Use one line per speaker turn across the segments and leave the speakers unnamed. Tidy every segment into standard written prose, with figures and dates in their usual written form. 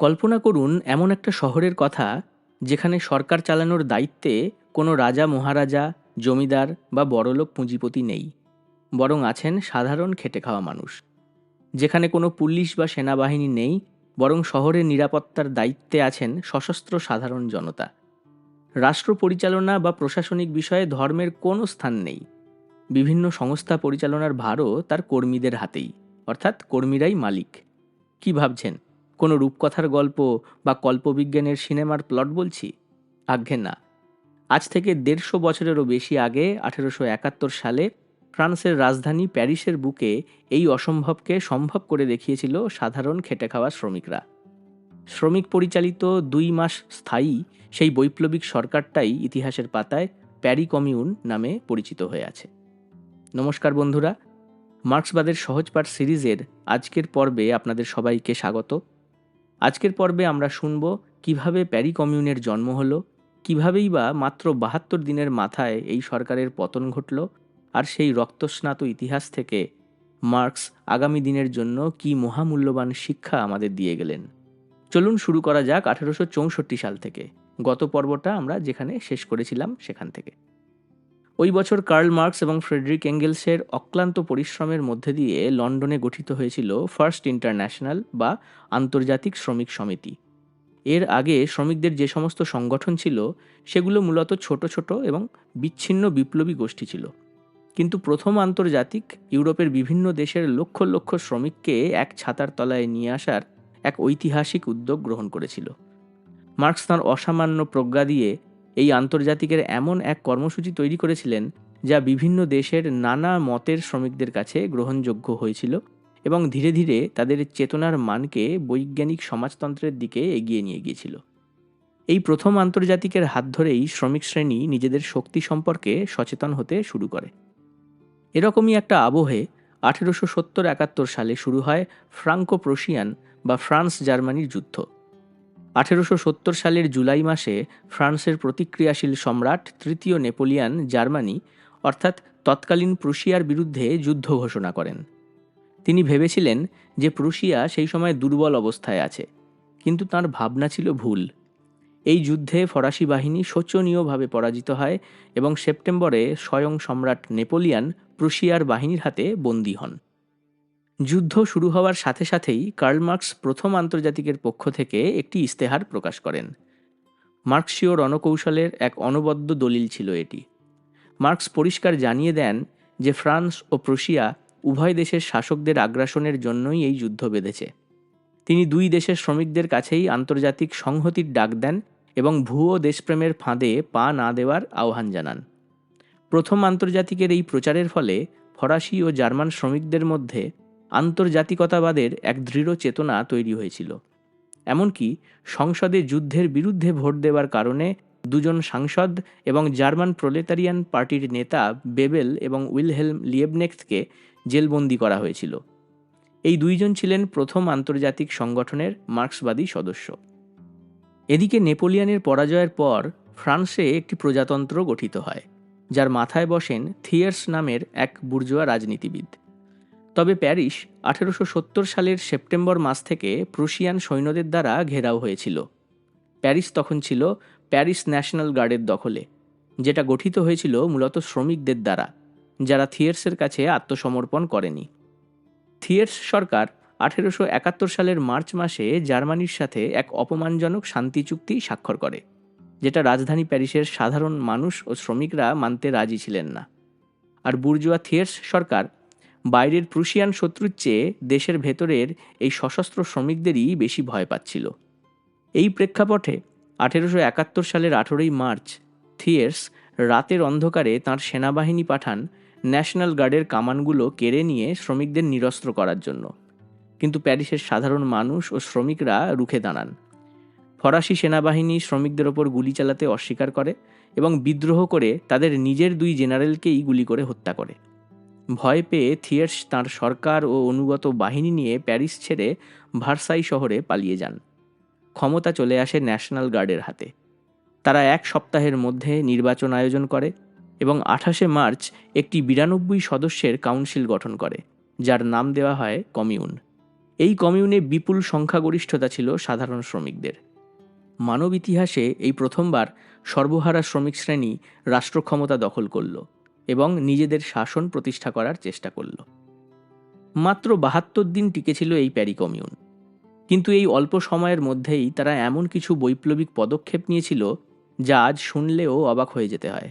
কল্পনা করুন এমন একটা শহরের কথা যেখানে সরকার চালানোর দায়িত্বে কোনো রাজা মহারাজা, জমিদার বা বড়লোক পুঁজিপতি নেই, বরং আছেন সাধারণ খেটে খাওয়া মানুষ। যেখানে কোনো পুলিশ বা সেনাবাহিনী নেই, বরং শহরের নিরাপত্তার দায়িত্বে আছেন সশস্ত্র সাধারণ জনতা। রাষ্ট্র পরিচালনা বা প্রশাসনিক বিষয়ে ধর্মের কোনো স্থান নেই। বিভিন্ন সংস্থা পরিচালনার ভারও তার কর্মীদের হাতেই, অর্থাৎ কর্মীরাই মালিক। কি ভাবছেন, কোনো রূপকথার গল্প বা কল্পবিজ্ঞানের সিনেমার প্লট বলছি? আজ্ঞে না। আজ থেকে ১৫০ বছরেরও বেশি আগে ১৮৭১ সালে ফ্রান্সের রাজধানী প্যারিসের বুকে এই অসম্ভবকে সম্ভব করে দেখিয়েছিল সাধারণ খেটে খাওয়া শ্রমিকরা। শ্রমিক পরিচালিত ২ মাস স্থায়ী সেই বৈপ্লবিক সরকারটাই ইতিহাসের পাতায় প্যারি কমিউন নামে পরিচিত হয়ে আছে। নমস্কার বন্ধুরা, মার্ক্সবাদের সহজপাঠ সিরিজের আজকের পর্বে আপনাদের সবাইকে স্বাগত। আজকের পর্বে আমরা শুনব কিভাবে প্যারি কমিউনের জন্ম হলো, কিভাবেই বা মাত্র ৭২ দিনের মাথায় এই সরকারের পতন ঘটল, আর সেই রক্তস্নাত ইতিহাস থেকে মার্ক্স আগামী দিনের জন্য কি মহামূল্যবান শিক্ষা আমাদের দিয়ে গেলেন। চলুন শুরু করা যাক ১৮৬৪ সাল থেকে। গত পর্বটা আমরা যেখানে শেষ করেছিলাম সেখান থেকে। ওই বছর কার্ল মার্কস এবং ফ্রেডরিক এঙ্গেলসের অক্লান্ত পরিশ্রমের মধ্যে দিয়ে লন্ডনে গঠিত হয়েছিল ফার্স্ট ইন্টারন্যাশনাল বা আন্তর্জাতিক শ্রমিক সমিতি। এর আগে শ্রমিকদের যে সমস্ত সংগঠন ছিল সেগুলো মূলত ছোট ছোট এবং বিচ্ছিন্ন বিপ্লবী গোষ্ঠী ছিল, কিন্তু প্রথম আন্তর্জাতিক ইউরোপের বিভিন্ন দেশের লক্ষ লক্ষ শ্রমিককে এক ছাতার তলায় নিয়ে আসার এক ঐতিহাসিক উদ্যোগ গ্রহণ করেছিল। মার্কস তাঁর অসামান্য প্রজ্ঞা দিয়ে এই আন্তর্জাতিকের এমন এক কর্মসূচি তৈরি করেছিলেন যা বিভিন্ন দেশের নানা মতের শ্রমিকদের কাছে গ্রহণযোগ্য হয়েছিল এবং ধীরে ধীরে তাদের চেতনার মানকে বৈজ্ঞানিক সমাজতন্ত্রের দিকে এগিয়ে নিয়ে গিয়েছিল। এই প্রথম আন্তর্জাতিকের হাত ধরেই শ্রমিক শ্রেণী নিজেদের শক্তি সম্পর্কে সচেতন হতে শুরু করে। এরকমই একটা আবহে ১৮৭০-৭১ সালে শুরু হয় ফ্রাঙ্কো প্রুশিয়ান বা ফ্রান্স জার্মানির যুদ্ধ। ১৮৭০ সালের জুলাই মাসে ফ্রান্সের প্রতিক্রিয়াশীল সম্রাট তৃতীয় নেপোলিয়ান জার্মানি অর্থাৎ তৎকালীন প্রুশিয়ার বিরুদ্ধে যুদ্ধ ঘোষণা করেন। তিনি ভেবেছিলেন যে প্রুশিয়া সেই সময় দুর্বল অবস্থায় আছে, কিন্তু তাঁর ভাবনা ছিল ভুল। এই যুদ্ধে ফরাসি বাহিনী শোচনীয়ভাবে পরাজিত হয় এবং সেপ্টেম্বরে স্বয়ং সম্রাট নেপোলিয়ান প্রুশিয়ার বাহিনীর হাতে বন্দী হন। যুদ্ধ শুরু হওয়ার সাথে সাথেই কার্ল মার্কস প্রথম আন্তর্জাতিকের পক্ষ থেকে একটি ইস্তেহার প্রকাশ করেন। মার্কসীয় রণকৌশলের এক অনবদ্য দলিল ছিল এটি। মার্কস পরিষ্কার জানিয়ে দেন যে ফ্রান্স ও প্রুশিয়া উভয় দেশের শাসকদের আগ্রাসনের জন্যই এই যুদ্ধ বেঁধেছে। তিনি দুই দেশের শ্রমিকদের কাছেই আন্তর্জাতিক সংহতির ডাক দেন এবং ভুয়ো দেশপ্রেমের ফাঁদে পা না দেওয়ার আহ্বান জানান। প্রথম আন্তর্জাতিকের এই প্রচারের ফলে ফরাসি ও জার্মান শ্রমিকদের মধ্যে আন্তর্জাতিকতাবাদের এক দৃঢ় চেতনা তৈরি হয়েছিল। এমনকি সংসদে যুদ্ধের বিরুদ্ধে ভোট দেওয়ার কারণে দুজন সাংসদ এবং জার্মান প্রোলেতারিয়ান পার্টির নেতা বেবেল এবং উইলহেলম লিয়েবনেক্সকে জেলবন্দি করা হয়েছিল। এই দুইজন ছিলেন প্রথম আন্তর্জাতিক সংগঠনের মার্ক্সবাদী সদস্য। এদিকে নেপোলিয়নের পরাজয়ের পর ফ্রান্সে একটি প্রজাতন্ত্র গঠিত হয়, যার মাথায় বসেন থিয়ের্স নামের এক বুর্জোয়া রাজনীতিবিদ। তবে প্যারিস ১৮৭০ সালের সেপ্টেম্বর মাস থেকে প্রুশিয়ান সৈন্যদের দ্বারা ঘেরাও হয়েছিল। প্যারিস তখন ছিল প্যারিস ন্যাশনাল গার্ডের দখলে, যেটা গঠিত হয়েছিল মূলত শ্রমিকদের দ্বারা, যারা থিয়ের্সের কাছে আত্মসমর্পণ করেনি। থিয়ের্স সরকার ১৮৭১ সালের মার্চ মাসে জার্মানির সাথে এক অপমানজনক শান্তি চুক্তি স্বাক্ষর করে, যেটা রাজধানী প্যারিসের সাধারণ মানুষ ও শ্রমিকরা মানতে রাজি ছিলেন না। আর বুর্জোয়া থিয়ের্স সরকার বাইরের প্রুশিয়ান শত্রুর চেয়ে দেশের ভেতরের এই সশস্ত্র শ্রমিকদেরই বেশি ভয় পাচ্ছিল। এই প্রেক্ষাপটে ১৮৭১ সালের ১৮ই মার্চ থিয়ের্স রাতের অন্ধকারে তাঁর সেনাবাহিনী পাঠান ন্যাশনাল গার্ডের কামানগুলো কেড়ে নিয়ে শ্রমিকদের নিরস্ত্র করার জন্য। কিন্তু প্যারিসের সাধারণ মানুষ ও শ্রমিকরা রুখে দাঁড়ান। ফরাসি সেনাবাহিনী শ্রমিকদের ওপর গুলি চালাতে অস্বীকার করে এবং বিদ্রোহ করে তাদের নিজের দুই জেনারেলকেই গুলি করে হত্যা করে। ভয় পেয়ে থিয়ের্স তাঁর সরকার ও অনুগত বাহিনী নিয়ে প্যারিস ছেড়ে ভার্সাই শহরে পালিয়ে যান। ক্ষমতা চলে আসে ন্যাশনাল গার্ডের হাতে। তারা এক সপ্তাহের মধ্যে নির্বাচন আয়োজন করে এবং ২৮শে মার্চ একটি ৯২ সদস্যের কাউন্সিল গঠন করে, যার নাম দেওয়া হয় কমিউন। এই কমিউনে বিপুল সংখ্যাগরিষ্ঠতা ছিল সাধারণ শ্রমিকদের। মানব ইতিহাসে এই প্রথমবার সর্বহারা শ্রমিক শ্রেণী রাষ্ট্রক্ষমতা দখল করল এবং নিজেদের শাসন প্রতিষ্ঠা করার চেষ্টা করল। মাত্র ৭২ দিন টিকেছিল এই প্যারি কমিউন, কিন্তু এই অল্প সময়ের মধ্যেই তারা এমন কিছু বৈপ্লবিক পদক্ষেপ নিয়েছিল যা আজ শুনলেও অবাক হয়ে যেতে হয়।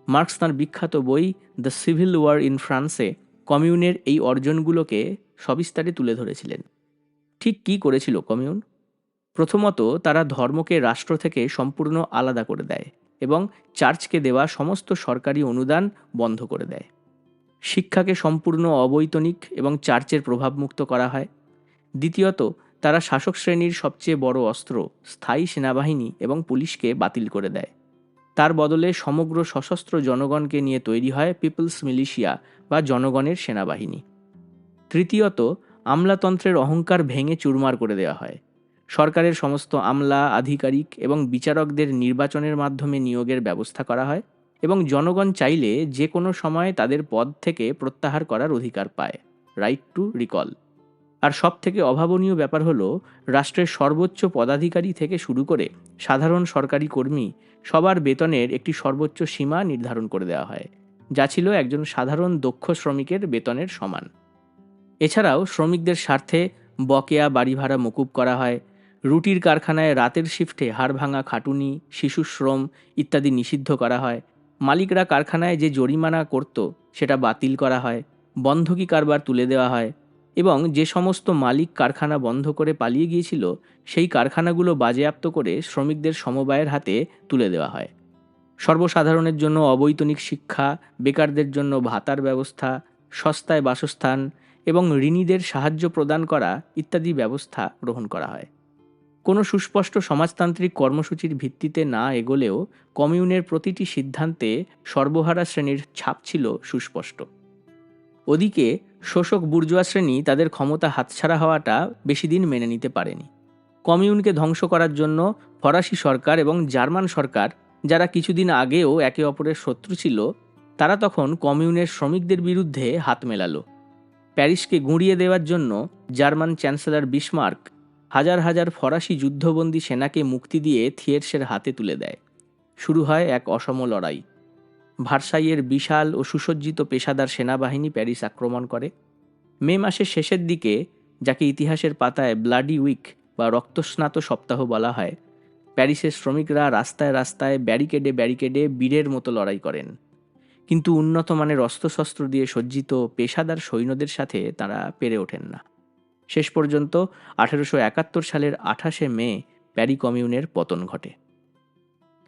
মার্কস তাঁর বিখ্যাত বই দ্য সিভিল ওয়ার ইন ফ্রান্সে কমিউনের এই অর্জনগুলোকে সবিস্তারে তুলে ধরেছিলেন। ঠিক কী করেছিল কমিউন? প্রথমত, তারা ধর্মকে রাষ্ট্র থেকে সম্পূর্ণ আলাদা করে দেয় এবং চার্চকে দেওয়া সমস্ত সরকারি অনুদান বন্ধ করে দেয়। শিক্ষাকে সম্পূর্ণ অবৈতনিক এবং চার্চের প্রভাবমুক্ত করা হয়। দ্বিতীয়ত, তারা শাসক শ্রেণীর সবচেয়ে বড় অস্ত্র স্থায়ী সেনাবাহিনী এবং পুলিশকে বাতিল করে দেয়। তার বদলে সমগ্র সশস্ত্র জনগণকে নিয়ে তৈরি হয় পিপলস মিলিশিয়া বা জনগণের সেনাবাহিনী। তৃতীয়ত, আমলাতন্ত্রের অহংকার ভেঙে চুরমার করে দেওয়া হয়। সরকারের সমস্ত আমলা, আধিকারিক এবং বিচারকদের নির্বাচনের মাধ্যমে নিয়োগের ব্যবস্থা করা হয় এবং জনগণ চাইলে যে কোনো সময় তাদের পদ থেকে প্রত্যাহার করার অধিকার পায়, রাইট টু রিকল। আর সব থেকে অভাবনীয় ব্যাপার হলো, রাষ্ট্রের সর্বোচ্চ পদাধিকারী থেকে শুরু করে সাধারণ সরকারি কর্মী সবার বেতনের একটি সর্বোচ্চ সীমা নির্ধারণ করে দেওয়া হয়, যা ছিল একজন সাধারণ দক্ষ শ্রমিকের বেতনের সমান। এছাড়াও শ্রমিকদের স্বার্থে বকেয়া বাড়ি ভাড়া মকুব করা হয়, রুটির কারখানায় রাতের শিফটে হাড়ভাঙা খাটুনি, শিশুশ্রম ইত্যাদি নিষিদ্ধ করা হয়, মালিকরা কারখানায় যে জরিমানা করত সেটা বাতিল করা হয়, বন্ধকি কারবার তুলে দেওয়া হয় এবং যে সমস্ত মালিক কারখানা বন্ধ করে পালিয়ে গিয়েছিল সেই কারখানাগুলো বাজেয়াপ্ত করে শ্রমিকদের সমবায়ের হাতে তুলে দেওয়া হয়। সর্বসাধারণের জন্য অবৈতনিক শিক্ষা, বেকারদের জন্য ভাতার ব্যবস্থা, সস্তায় বাসস্থান এবং ঋণীদের সাহায্য প্রদান করা ইত্যাদি ব্যবস্থা গ্রহণ করা হয়। কোনো সুস্পষ্ট সমাজতান্ত্রিক কর্মসূচির ভিত্তিতে না এগোলেও কমিউনের প্রতিটি সিদ্ধান্তে সর্বহারা শ্রেণীর ছাপ ছিল সুস্পষ্ট। ওদিকে শোষক বুর্জোয়া শ্রেণী তাদের ক্ষমতা হাতছাড়া হওয়াটা বেশি দিন মেনে নিতে পারেনি। কমিউনকে ধ্বংস করার জন্য ফরাসি সরকার এবং জার্মান সরকার, যারা কিছুদিন আগেও একে অপরের শত্রু ছিল, তারা তখন কমিউনের শ্রমিকদের বিরুদ্ধে হাত মেলালো। প্যারিসকে গুঁড়িয়ে দেওয়ার জন্য জার্মান চ্যান্সেলর বিসমার্ক হাজার হাজার ফরাসি যুদ্ধবন্দী সেনাকে মুক্তি দিয়ে থিয়ের্সের হাতে তুলে দেয়। শুরু হয় এক অসম লড়াই। ভার্সাইয়ের বিশাল ও সুসজ্জিত পেশাদার সেনাবাহিনী প্যারিস আক্রমণ করে। মে মাসের শেষের দিকে, যাকে ইতিহাসের পাতায় ব্লাডি উইক বা রক্তস্নাত সপ্তাহ বলা হয়, প্যারিসের শ্রমিকরা রাস্তায় রাস্তায় ব্যারিকেডে ব্যারিকেডে বীরের মতো লড়াই করেন। কিন্তু উন্নত মানের অস্ত্রশস্ত্র দিয়ে সজ্জিত পেশাদার সৈন্যদের সাথে তারা পেরে ওঠেন না। শেষ পর্যন্ত 1871 সালের 28শে মে প্যারি কমিউনের পতন ঘটে।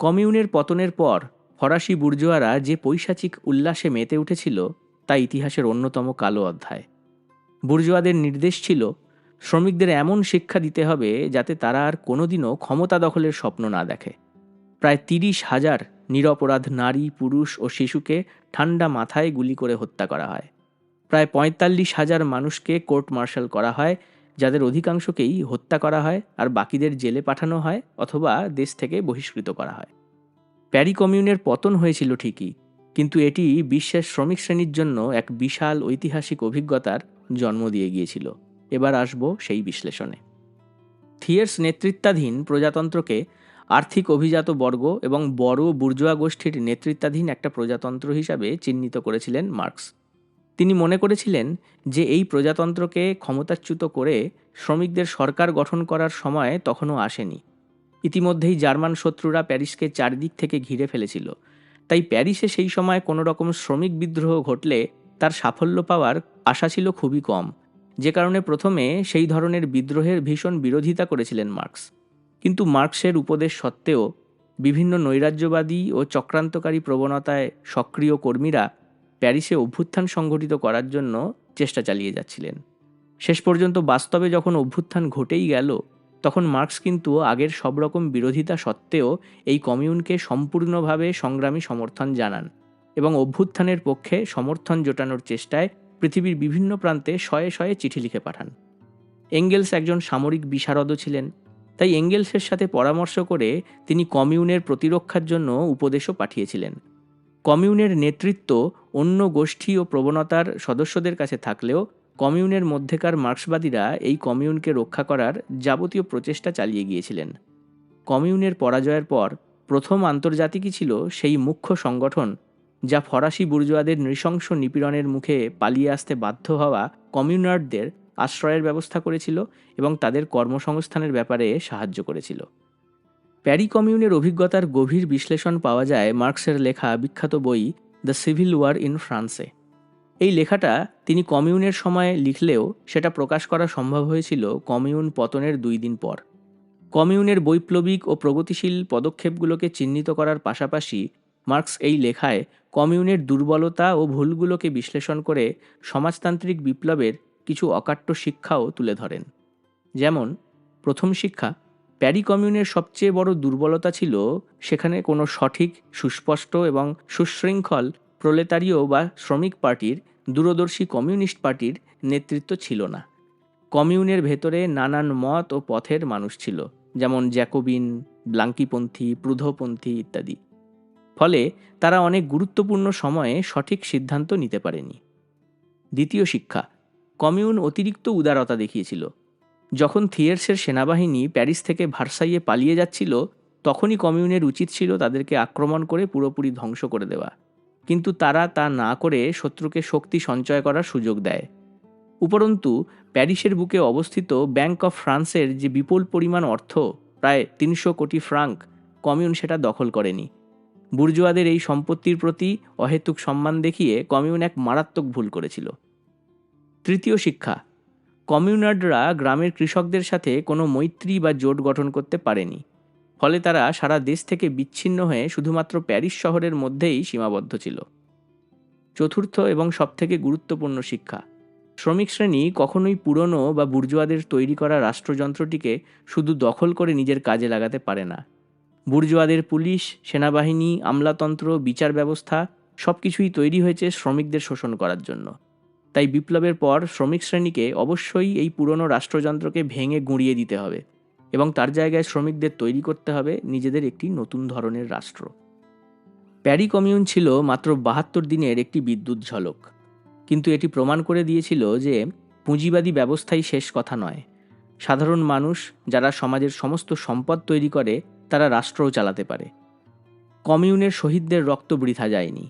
কমিউনের পতনের পর ফরাসি বুর্জোয়ারা যে পৈশাচিক উল্লাসে মেতে উঠেছিল তা ইতিহাসের অন্যতম কালো অধ্যায়। বুর্জোয়াদের নির্দেশ ছিল শ্রমিকদের এমন শিক্ষা দিতে হবে যাতে তারা আর কোনোদিনও ক্ষমতা দখলের স্বপ্ন না দেখে। প্রায় 30,000 নিরপরাধ নারী, পুরুষ ও শিশুকে ঠান্ডা মাথায় গুলি করে হত্যা করা হয়। প্রায় 45,000 মানুষকে কোর্ট মার্শাল করা হয়, যাদের অধিকাংশকেই হত্যা করা হয় আর বাকিদের জেলে পাঠানো হয় অথবা দেশ থেকে বহিষ্কৃত করা হয়। প্যারি কমিউনের পতন হয়েছিল ঠিকই, কিন্তু এটি বিশ্বের শ্রমিক শ্রেণীর জন্য এক বিশাল ঐতিহাসিক অভিজ্ঞতার জন্ম দিয়ে গিয়েছিল। এবার আসব সেই বিশ্লেষণে। থিয়ের্স নেতৃত্বাধীন প্রজাতন্ত্রকে আর্থিক অভিজাত বর্গ এবং বড় বুর্জোয়া গোষ্ঠীর নেতৃত্বাধীন একটা প্রজাতন্ত্র হিসাবে চিহ্নিত করেছিলেন মার্কস। তিনি মনে করেছিলেন যে এই প্রজাতন্ত্রকে ক্ষমতাচ্যুত করে শ্রমিকদের সরকার গঠন করার সময় তখনও আসেনি। ইতিমধ্যেই জার্মান শত্রুরা প্যারিসকে চারদিক থেকে ঘিরে ফেলেছিল, তাই প্যারিসে সেই সময় কোনো রকম শ্রমিক বিদ্রোহ ঘটলে তার সাফল্য পাওয়ার আশা ছিল খুবই কম, যে কারণে প্রথমে সেই ধরনের বিদ্রোহের ভীষণ বিরোধিতা করেছিলেন মার্কস। কিন্তু মার্কসের উপদেশ সত্ত্বেও বিভিন্ন নৈরাজ্যবাদী ও চক্রান্তকারী প্রবণতায় সক্রিয় কর্মীরা প্যারিসে অভ্যুত্থান সংগঠিত করার জন্য চেষ্টা চালিয়ে যাচ্ছিলেন। শেষ পর্যন্ত বাস্তবে যখন অভ্যুত্থান ঘটেই গেল, তখন মার্কস কিন্তু আগের সব রকম বিরোধিতা সত্ত্বেও এই কমিউনকে সম্পূর্ণভাবে সংগ্রামী সমর্থন জানান এবং অভ্যুত্থানের পক্ষে সমর্থন জোটানোর চেষ্টায় পৃথিবীর বিভিন্ন প্রান্তে শয়ে শয়ে চিঠি লিখে পাঠান। এঙ্গেলস একজন সামরিক বিশারদও ছিলেন, তাই এঙ্গেলসের সাথে পরামর্শ করে তিনি কমিউনের প্রতিরক্ষার জন্য উপদেশও পাঠিয়েছিলেন। কমিউনের নেতৃত্ব অন্য গোষ্ঠী ও প্রবণতার সদস্যদের কাছে থাকলেও কমিউনের মধ্যেকার মার্ক্সবাদীরা এই কমিউনকে রক্ষা করার যাবতীয় প্রচেষ্টা চালিয়ে গিয়েছিলেন। কমিউনের পরাজয়ের পর প্রথম আন্তর্জাতিকই ছিল সেই মুখ্য সংগঠন যা ফরাসি বুর্জোয়াদের নৃশংস নিপীড়নের মুখে পালিয়ে আসতে বাধ্য হওয়া কমিউনার্ডদের আশ্রয়ের ব্যবস্থা করেছিল এবং তাদের কর্মসংস্থানের ব্যাপারে সাহায্য করেছিল। প্যারি কমিউনের অভিজ্ঞতার গভীর বিশ্লেষণ পাওয়া যায় মার্ক্সের লেখা বিখ্যাত বই দ্য সিভিল ওয়ার ইন ফ্রান্সে। এই লেখাটা তিনি কমিউনের সময় লিখলেও সেটা প্রকাশ করা সম্ভব হয়েছিল কমিউন পতনের 2 দিন পর। কমিউনের বৈপ্লবিক ও প্রগতিশীল পদক্ষেপগুলোকে চিহ্নিত করার পাশাপাশি মার্ক্স এই লেখায় কমিউনের দুর্বলতা ও ভুলগুলোকে বিশ্লেষণ করে সমাজতান্ত্রিক বিপ্লবের কিছু অকাট্য শিক্ষাও তুলে ধরেন। যেমন, প্রথম শিক্ষা, প্যারি কমিউনের সবচেয়ে বড় দুর্বলতা ছিল সেখানে কোনো সঠিক, সুস্পষ্ট এবং সুশৃঙ্খল প্রলেতারীয় বা শ্রমিক পার্টির, দূরদর্শী কমিউনিস্ট পার্টির নেতৃত্ব ছিল না। কমিউনের ভেতরে নানান মত ও পথের মানুষ ছিল, যেমন জ্যাকোবিন, ব্লাঙ্কিপন্থী, প্রুধপন্থী ইত্যাদি। ফলে তারা অনেক গুরুত্বপূর্ণ সময়ে সঠিক সিদ্ধান্ত নিতে পারেনি। দ্বিতীয় শিক্ষা, কমিউন অতিরিক্ত উদারতা দেখিয়েছিল। যখন থিয়ের্সের সেনাবাহিনী প্যারিস থেকে ভার্সাইয়ে পালিয়ে যাচ্ছিল, তখনই কমিউনের উচিত ছিল তাদেরকে আক্রমণ করে পুরোপুরি ধ্বংস করে দেওয়া। কিন্তু তারা তা না করে শত্রুকে শক্তি সঞ্চয় করার সুযোগ দেয়। উপরন্তু প্যারিসের বুকে অবস্থিত ব্যাংক অফ ফ্রান্সের যে বিপুল পরিমাণ অর্থ, প্রায় 300 কোটি ফ্রাঙ্ক, কমিউন সেটা দখল করেনি। বুর্জোয়াদের এই সম্পত্তির প্রতি অহেতুক সম্মান দেখিয়ে কমিউন এক মারাত্মক ভুল করেছিল। তৃতীয় শিক্ষা, কমিউনার্ডরা গ্রামের কৃষকদের সাথে কোনো মৈত্রী বা জোট গঠন করতে পারেনি। ফলে তারা সারা দেশ থেকে বিচ্ছিন্ন হয়ে শুধুমাত্র প্যারিস শহরের মধ্যেই সীমাবদ্ধ ছিল। চতুর্থ এবং সবথেকে গুরুত্বপূর্ণ শিক্ষা, শ্রমিক শ্রেণী কখনোই পুরনো বা বুর্জোয়াদের তৈরি করা রাষ্ট্রযন্ত্রটিকে শুধু দখল করে নিজের কাজে লাগাতে পারে না। বুর্জোয়াদের পুলিশ, সেনাবাহিনী, আমলাতন্ত্র, বিচার ব্যবস্থা সব কিছুই তৈরি হয়েছে শ্রমিকদের শোষণ করার জন্য। তাই বিপ্লবের পর শ্রমিক শ্রেণীকে অবশ্যই এই পুরনো রাষ্ট্রযন্ত্রকে ভেঙে গুঁড়িয়ে দিতে হবে এবং তার জায়গায় শ্রমিকদের তৈরি করতে হবে নিজেদের একটি নতুন ধরনের রাষ্ট্র। প্যারি কমিউন ছিল মাত্র 72 দিনের একটি বিদ্যুৎ ঝলক, কিন্তু এটি প্রমাণ করে দিয়েছিল যে পুঁজিবাদী ব্যবস্থাই শেষ কথা নয়। সাধারণ মানুষ যারা সমাজের সমস্ত সম্পদ তৈরি করে, তারা রাষ্ট্রও চালাতে পারে। কমিউনের শহীদদের রক্ত বৃথা যায়নি।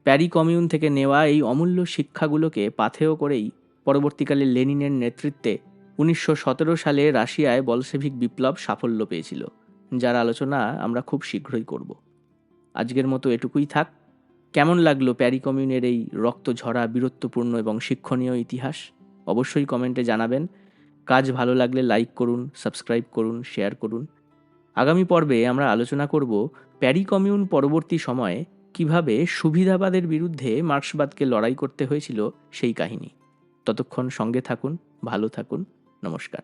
প্যারি কমিউন থেকে নেওয়া এই অমূল্য শিক্ষাগুলোকে পাথেয় করেই পরবর্তীকালে লেনিনের নেতৃত্বে 1917 সালে রাশিয়ায় বলশেভিক বিপ্লব সাফল্য পেয়েছিল, যার আলোচনা আমরা খুব শীঘ্রই করব। আজকের মতো এটুকুই থাক। কেমন লাগলো প্যারি কমিউনের এই রক্তঝরা, বীরত্বপূর্ণ এবং শিক্ষণীয় ইতিহাস? অবশ্যই কমেন্টে জানাবেন। কাজ ভালো লাগলে লাইক করুন, সাবস্ক্রাইব করুন, শেয়ার করুন। আগামী পর্বে আমরা আলোচনা করব প্যারি কমিউন পরবর্তী সময়ে কিভাবে সুবিধাবাদের বিরুদ্ধে মার্ক্সবাদকে লড়াই করতে হয়েছিল সেই কাহিনী। ততক্ষণ সঙ্গে থাকুন, ভালো থাকুন। নমস্কার।